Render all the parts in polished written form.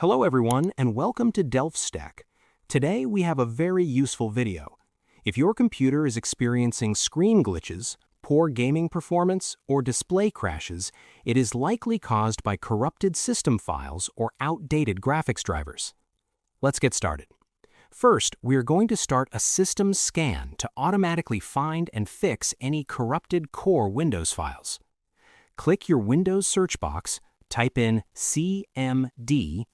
Hello everyone and welcome to DelftStack. Today we have a very useful video. If your computer is experiencing screen glitches, poor gaming performance, or display crashes, it is likely caused by corrupted system files or outdated graphics drivers. Let's get started. First, we are going to start a system scan to automatically find and fix any corrupted core Windows files. Click your Windows search box, type in CMD,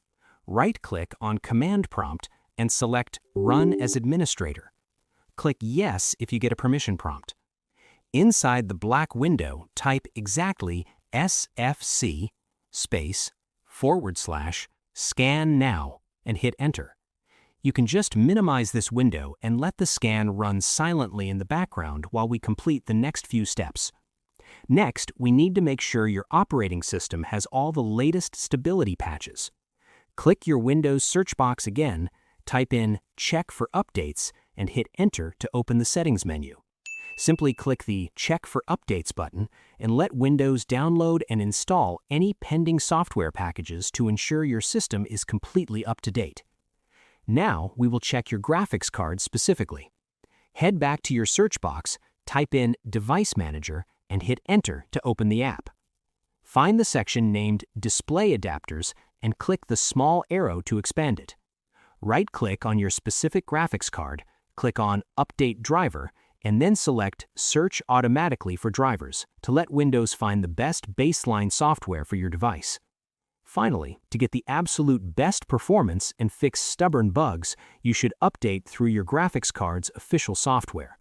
right-click on Command Prompt and select Run as Administrator. Click Yes if you get a permission prompt. Inside the black window, type exactly SFC /scan now and hit Enter. You can just minimize this window and let the scan run silently in the background while we complete the next few steps. Next, we need to make sure your operating system has all the latest stability patches. Click your Windows search box again, type in Check for Updates, and hit Enter to open the Settings menu. Simply click the Check for Updates button and let Windows download and install any pending software packages to ensure your system is completely up to date. Now we will check your graphics card specifically. Head back to your search box, type in Device Manager, and hit Enter to open the app. Find the section named Display Adapters and click the small arrow to expand it. Right-click on your specific graphics card, click on Update Driver, and then select Search Automatically for Drivers to let Windows find the best baseline software for your device. Finally, to get the absolute best performance and fix stubborn bugs, you should update through your graphics card's official software.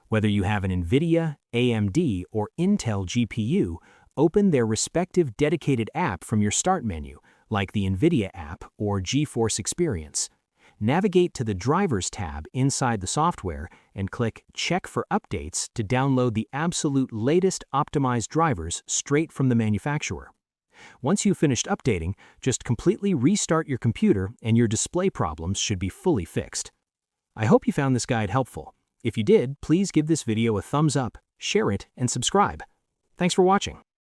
Whether you have an NVIDIA, AMD, or Intel GPU, open their respective dedicated app from your Start menu, like the NVIDIA app or GeForce Experience. Navigate to the Drivers tab inside the software and click Check for Updates to download the absolute latest optimized drivers straight from the manufacturer. Once you've finished updating, just completely restart your computer and your display problems should be fully fixed. I hope you found this guide helpful. If you did, please give this video a thumbs up, share it, and subscribe. Thanks for watching.